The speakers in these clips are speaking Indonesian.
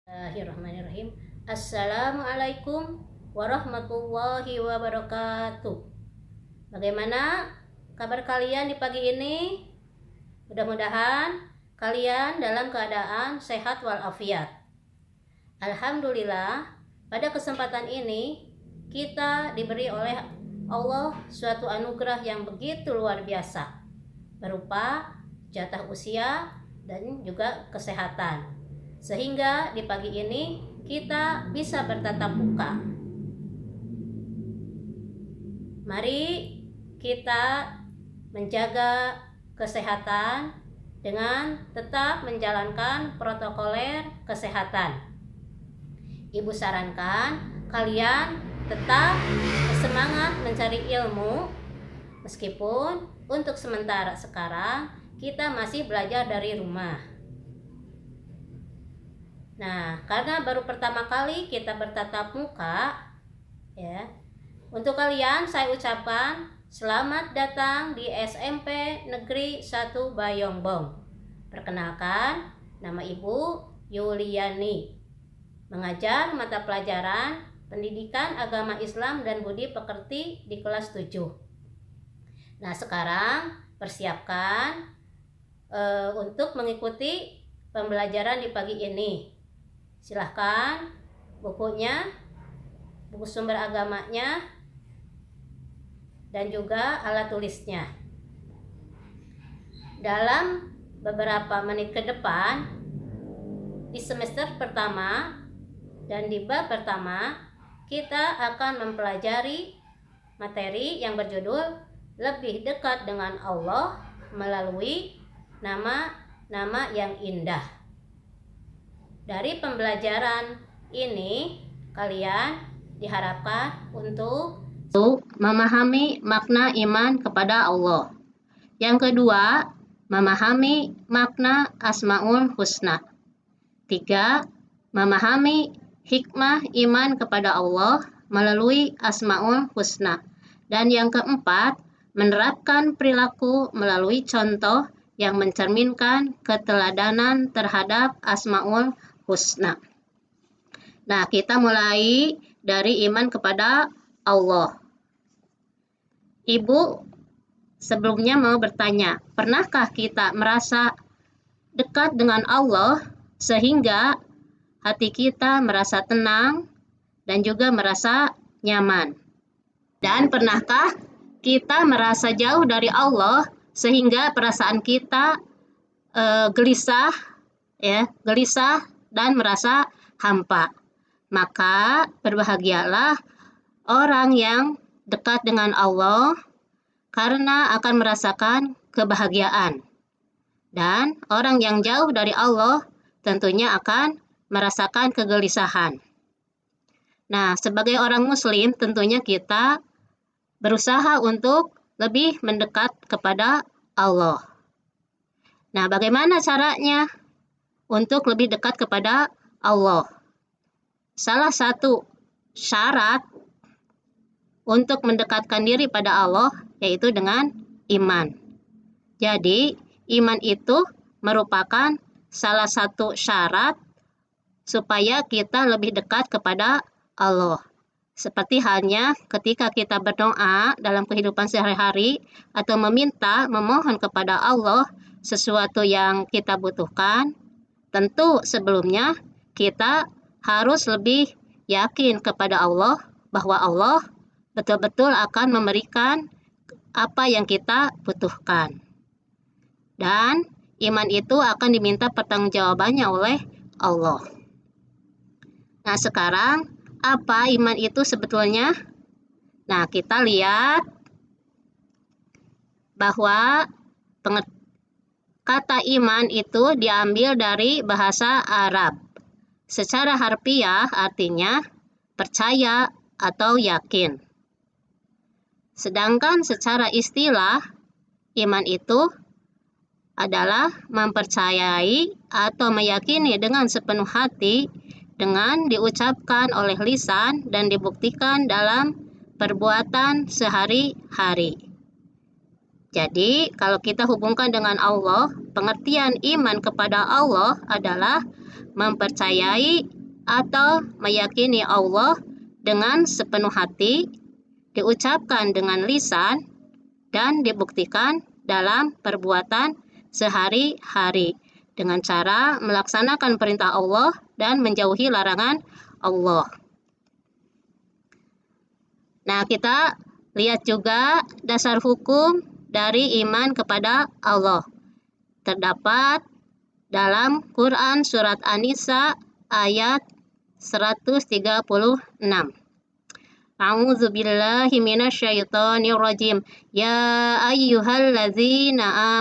Bismillahirrahmanirrahim. Assalamualaikum warahmatullahi wabarakatuh. Bagaimana kabar kalian di pagi ini? Mudah-mudahan kalian dalam keadaan sehat walafiat. Alhamdulillah, pada kesempatan ini kita diberi oleh Allah suatu anugerah yang begitu luar biasa, berupa jatah usia dan juga kesehatan. Sehingga di pagi ini kita bisa bertatap muka. Mari kita menjaga kesehatan dengan tetap menjalankan protokoler kesehatan. Ibu sarankan kalian tetap semangat mencari ilmu, meskipun untuk sementara sekarang kita masih belajar dari rumah. Nah, karena baru pertama kali kita bertatap muka, ya, untuk kalian saya ucapkan selamat datang di SMP Negeri 1 Bayongbong. Perkenalkan, nama Ibu Yuliani, mengajar mata pelajaran Pendidikan Agama Islam dan Budi Pekerti di kelas 7. Nah, sekarang persiapkan untuk mengikuti pembelajaran di pagi ini. Silahkan bukunya, buku sumber agamanya, dan juga alat tulisnya. Dalam beberapa menit ke depan, di semester pertama dan di bab pertama, kita akan mempelajari materi yang berjudul Lebih Dekat dengan Allah melalui nama-nama yang indah. Dari pembelajaran ini, kalian diharapkan untuk memahami makna iman kepada Allah. Yang kedua, memahami makna Asmaul Husna. 3. Memahami hikmah iman kepada Allah melalui Asmaul Husna. Dan yang keempat, menerapkan perilaku melalui contoh yang mencerminkan keteladanan terhadap Asmaul Husna. Nah, kita mulai dari iman kepada Allah. Ibu sebelumnya mau bertanya, pernahkah kita merasa dekat dengan Allah sehingga hati kita merasa tenang dan juga merasa nyaman? Dan pernahkah kita merasa jauh dari Allah sehingga perasaan kita gelisah dan merasa hampa? Maka berbahagialah orang yang dekat dengan Allah karena akan merasakan kebahagiaan. Dan orang yang jauh dari Allah tentunya akan merasakan kegelisahan. Nah, sebagai orang muslim tentunya kita berusaha untuk lebih mendekat kepada Allah. Nah, bagaimana caranya untuk lebih dekat kepada Allah? Salah satu syarat untuk mendekatkan diri pada Allah yaitu dengan iman. Jadi, iman itu merupakan salah satu syarat supaya kita lebih dekat kepada Allah. Seperti halnya ketika kita berdoa dalam kehidupan sehari-hari atau memohon kepada Allah sesuatu yang kita butuhkan, tentu sebelumnya kita harus lebih yakin kepada Allah bahwa Allah betul-betul akan memberikan apa yang kita butuhkan. Dan iman itu akan diminta pertanggungjawabannya oleh Allah. Nah, sekarang apa iman itu sebetulnya? Nah, kita lihat bahwa kata iman itu diambil dari bahasa Arab. Secara harfiah artinya percaya atau yakin. Sedangkan secara istilah, iman itu adalah mempercayai atau meyakini dengan sepenuh hati dengan diucapkan oleh lisan dan dibuktikan dalam perbuatan sehari-hari. Jadi, kalau kita hubungkan dengan Allah, pengertian iman kepada Allah adalah mempercayai atau meyakini Allah dengan sepenuh hati, diucapkan dengan lisan, dan dibuktikan dalam perbuatan sehari-hari dengan cara melaksanakan perintah Allah dan menjauhi larangan Allah. Nah, kita lihat juga dasar hukum dari iman kepada Allah. Terdapat dalam Quran surat An-Nisa ayat 136. A'udzu billahi minasyaitonir rajim. Ya ayyuhalladzina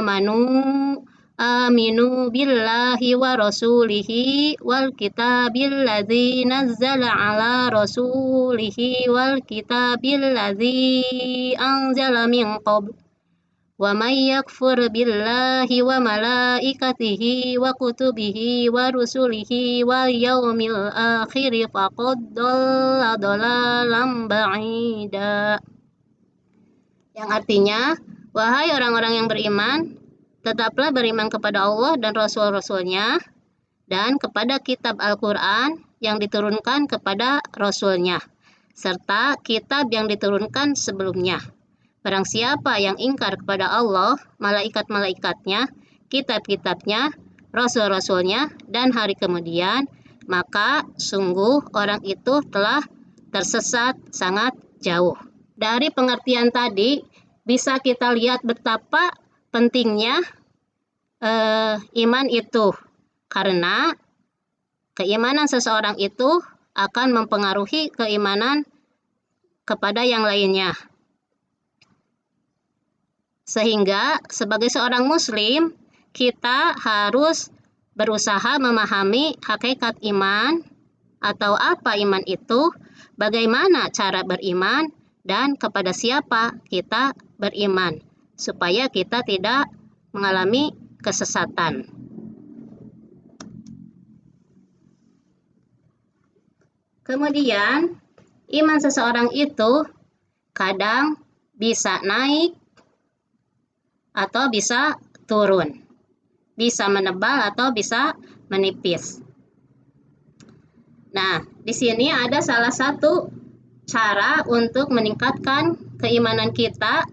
aminu billahi wa rasulihi wal kitabil ladzi nazzala ala rasulihi wal kitabil ladzi anzala min qabl. Wa may yakfur billahi wa malaikatihi wa kutubihi wa rusulihi wal yaumil akhir faqad dhalla dhalalan ba'ida. Yang artinya, wahai orang-orang yang beriman, tetaplah beriman kepada Allah dan Rasul-Rasulnya dan kepada kitab Al-Quran yang diturunkan kepada Rasulnya serta kitab yang diturunkan sebelumnya. Barang siapa yang ingkar kepada Allah, malaikat-malaikatnya, kitab-kitabnya, rasul-rasulnya, dan hari kemudian, maka sungguh orang itu telah tersesat sangat jauh. Dari pengertian tadi, bisa kita lihat betapa pentingnya iman itu. Karena keimanan seseorang itu akan mempengaruhi keimanan kepada yang lainnya. Sehingga sebagai seorang muslim, kita harus berusaha memahami hakikat iman atau apa iman itu, bagaimana cara beriman, dan kepada siapa kita beriman, supaya kita tidak mengalami kesesatan. Kemudian, iman seseorang itu kadang bisa naik atau bisa turun, bisa menebal atau bisa menipis. Nah, di sini ada salah satu cara untuk meningkatkan keimanan kita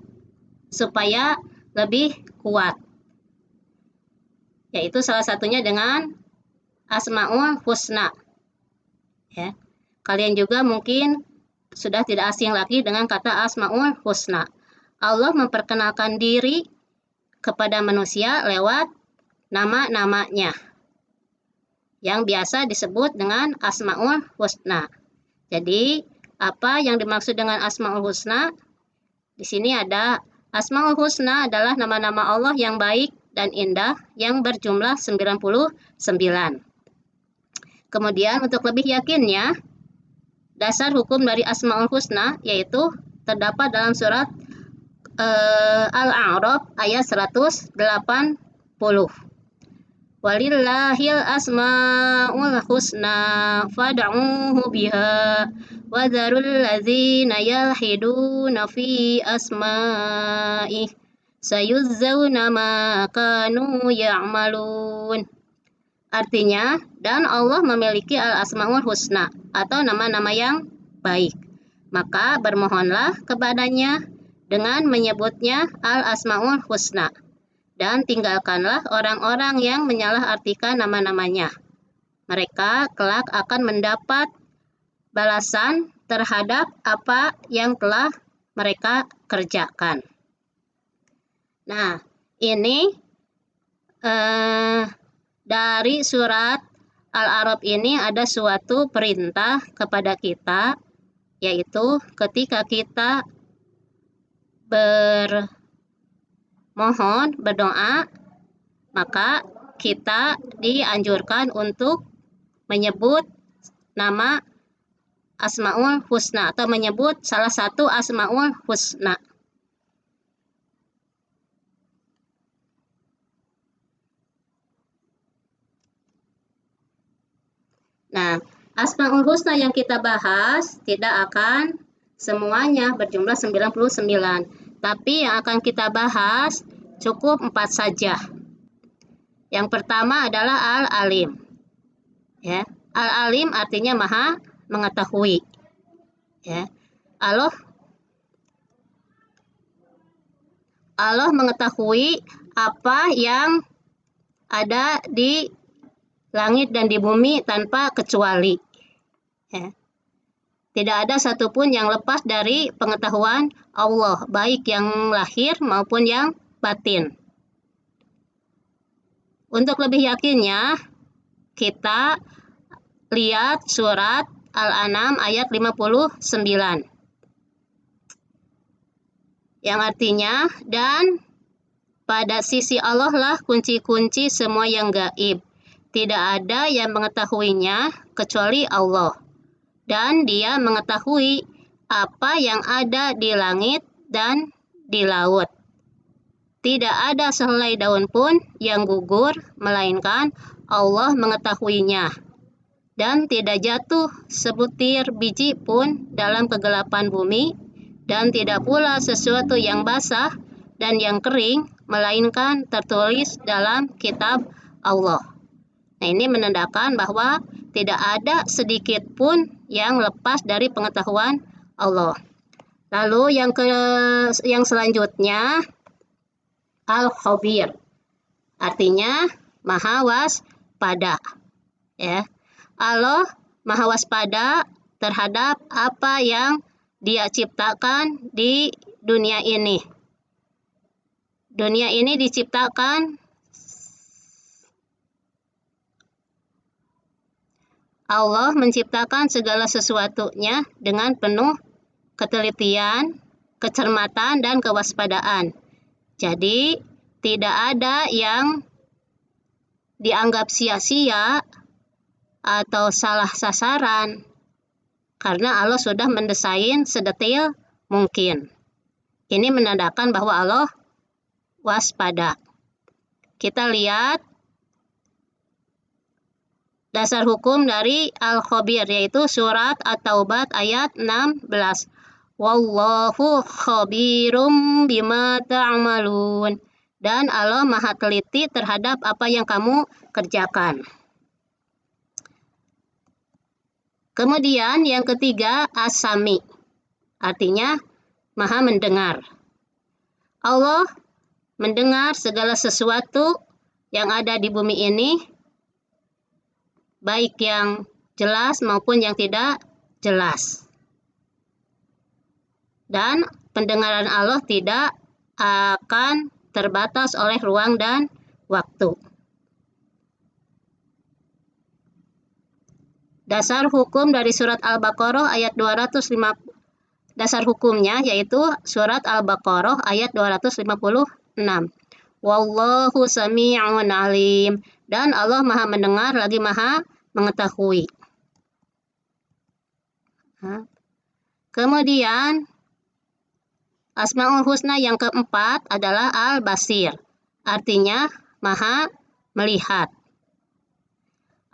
supaya lebih kuat, yaitu salah satunya dengan Asmaul Husna. Ya, kalian juga mungkin sudah tidak asing lagi dengan kata Asmaul Husna. Allah memperkenalkan diri kepada manusia lewat nama-namanya yang biasa disebut dengan Asmaul Husna. Jadi, apa yang dimaksud dengan Asmaul Husna? Di sini ada Asmaul Husna adalah nama-nama Allah yang baik dan indah yang berjumlah 99. Kemudian untuk lebih yakinnya, dasar hukum dari Asmaul Husna yaitu terdapat dalam surat Al-A'raf ayat 180. Walillahil asma'ul husna fad'uhu biha wa dharul ladzina yalhiduna fi asma'ih sayuzzawna ma kanu ya'malun. Artinya, dan Allah memiliki al-asma'ul husna atau nama-nama yang baik. Maka bermohonlah kepadanya dengan menyebutnya al-asma'ul husna, dan tinggalkanlah orang-orang yang menyalahartikan nama-namanya. Mereka kelak akan mendapat balasan terhadap apa yang telah mereka kerjakan. Nah, ini dari surat Al-A'raf ini ada suatu perintah kepada kita, yaitu ketika kita bermohon, berdoa, maka kita dianjurkan untuk menyebut nama Asmaul Husna atau menyebut salah satu Asmaul Husna. Nah, Asmaul Husna yang kita bahas tidak akan semuanya berjumlah 99, tapi yang akan kita bahas cukup 4 saja. Yang pertama adalah Al-Alim. Ya, Al-alim artinya maha mengetahui. Ya. Allah mengetahui apa yang ada di langit dan di bumi tanpa kecuali. Ya. Tidak ada satupun yang lepas dari pengetahuan Allah, baik yang lahir maupun yang batin. Untuk lebih yakinnya, kita lihat surat Al-An'am ayat 59. Yang artinya, dan pada sisi Allah lah kunci-kunci semua yang gaib. Tidak ada yang mengetahuinya kecuali Allah. Dan Dia mengetahui apa yang ada di langit dan di laut. Tidak ada sehelai daun pun yang gugur, melainkan Allah mengetahuinya. Dan tidak jatuh sebutir biji pun dalam kegelapan bumi, dan tidak pula sesuatu yang basah dan yang kering, melainkan tertulis dalam kitab Allah. Nah, ini menandakan bahwa tidak ada sedikit pun yang lepas dari pengetahuan Allah. Lalu yang selanjutnya, Al-Khabir, artinya maha waspada. Ya. Allah maha waspada terhadap apa yang Dia ciptakan di dunia ini. Dunia ini diciptakan Allah menciptakan segala sesuatunya dengan penuh ketelitian, kecermatan, dan kewaspadaan. Jadi, tidak ada yang dianggap sia-sia atau salah sasaran, karena Allah sudah mendesain sedetail mungkin. Ini menandakan bahwa Allah waspada. Kita lihat dasar hukum dari Al-Khabir, yaitu surat At-Taubah ayat 16. Wallahu khabirum bima ta'malun. Dan Allah maha teliti terhadap apa yang kamu kerjakan. Kemudian yang ketiga, As-Sami. Artinya maha mendengar. Allah mendengar segala sesuatu yang ada di bumi ini, baik yang jelas maupun yang tidak jelas. Dan pendengaran Allah tidak akan terbatas oleh ruang dan waktu. Dasar hukum dari surat Al-Baqarah ayat 250. Dasar hukumnya yaitu surat Al-Baqarah ayat 256. Wallahu sami'un alim. Dan Allah maha mendengar lagi maha mengetahui. Kemudian Asmaul Husna yang keempat adalah Al-Basir. Artinya maha melihat.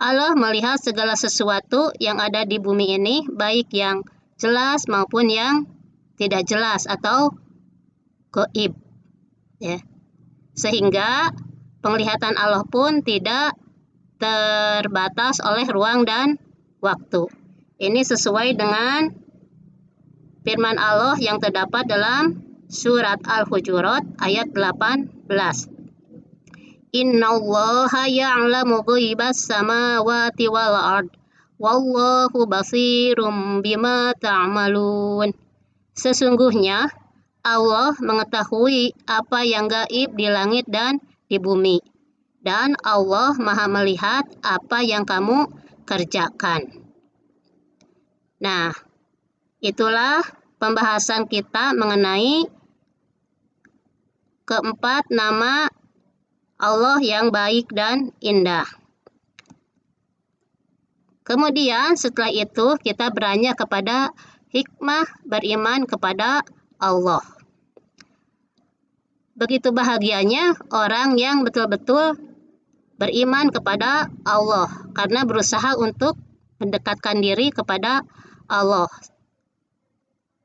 Allah melihat segala sesuatu yang ada di bumi ini, baik yang jelas maupun yang tidak jelas atau gaib. Ya. Sehingga penglihatan Allah pun tidak terbatas oleh ruang dan waktu. Ini sesuai dengan firman Allah yang terdapat dalam surat Al-Hujurat ayat 18. Innallaha ya'lamu ghaibas samawati wal ard. Wallahu basirum bima ta'malun. Sesungguhnya Allah mengetahui apa yang gaib di langit dan di bumi. Dan Allah maha melihat apa yang kamu kerjakan. Nah, itulah pembahasan kita mengenai keempat nama Allah yang baik dan indah. Kemudian setelah itu kita beranjak kepada hikmah beriman kepada Allah. Begitu bahagianya orang yang betul-betul beriman kepada Allah karena berusaha untuk mendekatkan diri kepada Allah.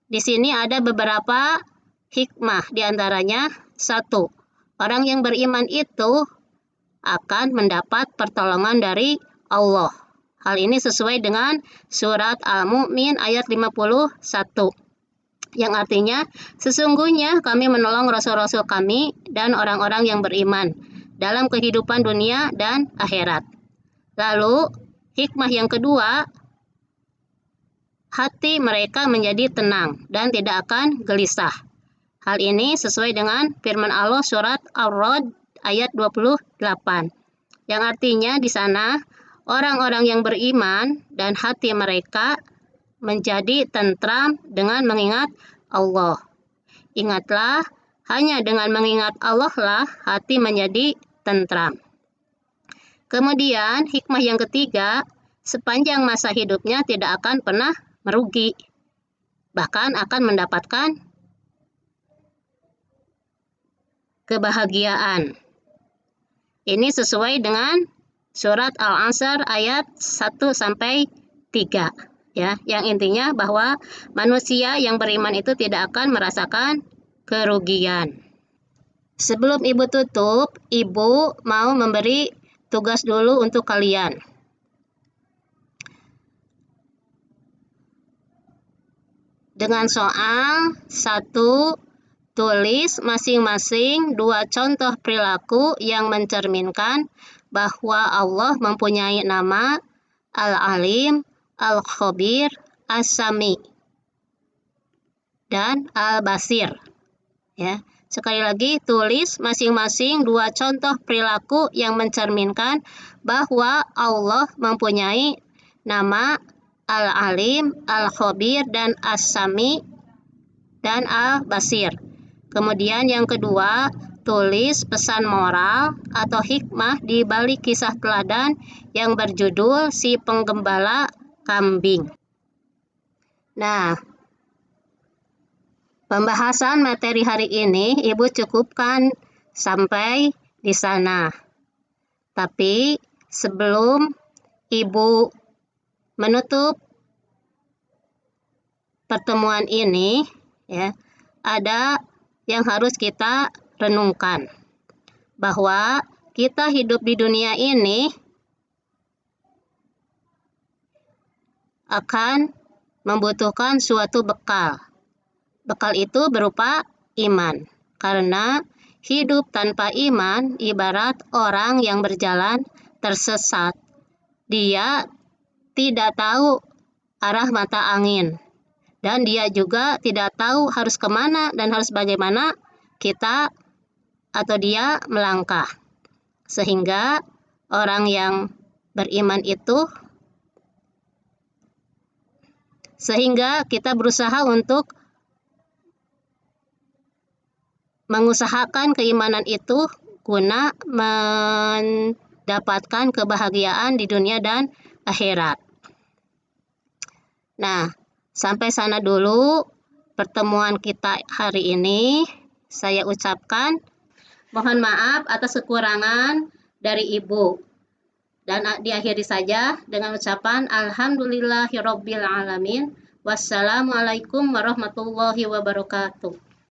Di sini ada beberapa hikmah, diantaranya satu, orang yang beriman itu akan mendapat pertolongan dari Allah. Hal ini sesuai dengan surat Al-Mu'min ayat 51. Yang artinya, sesungguhnya kami menolong rasul-rasul kami dan orang-orang yang beriman dalam kehidupan dunia dan akhirat. Lalu, hikmah yang kedua, hati mereka menjadi tenang dan tidak akan gelisah. Hal ini sesuai dengan firman Allah surat Ar-Ra'd ayat 28. Yang artinya di sana orang-orang yang beriman dan hati mereka menjadi tentram dengan mengingat Allah. Ingatlah, hanya dengan mengingat Allah lah hati menjadi tentram. Kemudian hikmah yang ketiga, sepanjang masa hidupnya tidak akan pernah merugi, bahkan akan mendapatkan kebahagiaan. Ini sesuai dengan surat Al-Asr ayat 1-3. Ya, yang intinya bahwa manusia yang beriman itu tidak akan merasakan kerugian. Sebelum Ibu tutup, Ibu mau memberi tugas dulu untuk kalian. Dengan soal 1, tulis masing-masing 2 contoh perilaku yang mencerminkan bahwa Allah mempunyai nama Al-Alim, Al-Khabir, As-Sami, dan Al-Basir. Ya, sekali lagi, tulis masing-masing 2 contoh perilaku yang mencerminkan bahwa Allah mempunyai nama Al-Alim, Al-Khabir, dan As-Sami, dan Al-Basir. Kemudian yang kedua, tulis pesan moral atau hikmah di balik kisah teladan yang berjudul Si Penggembala Kambing. Nah, pembahasan materi hari ini Ibu cukupkan sampai di sana. Tapi sebelum Ibu menutup pertemuan ini, ya, ada yang harus kita renungkan, bahwa kita hidup di dunia ini akan membutuhkan suatu bekal. Bekal itu berupa iman, karena hidup tanpa iman ibarat orang yang berjalan tersesat. Dia tidak tahu arah mata angin, dan dia juga tidak tahu harus kemana dan harus bagaimana kita atau dia melangkah. Sehingga orang yang beriman itu, sehingga kita berusaha untuk mengusahakan keimanan itu guna mendapatkan kebahagiaan di dunia dan akhirat. Nah, sampai sana dulu pertemuan kita hari ini. Saya ucapkan mohon maaf atas kekurangan dari Ibu. Dan diakhiri saja dengan ucapan Alhamdulillahirabbil alamin. Wassalamualaikum warahmatullahi wabarakatuh.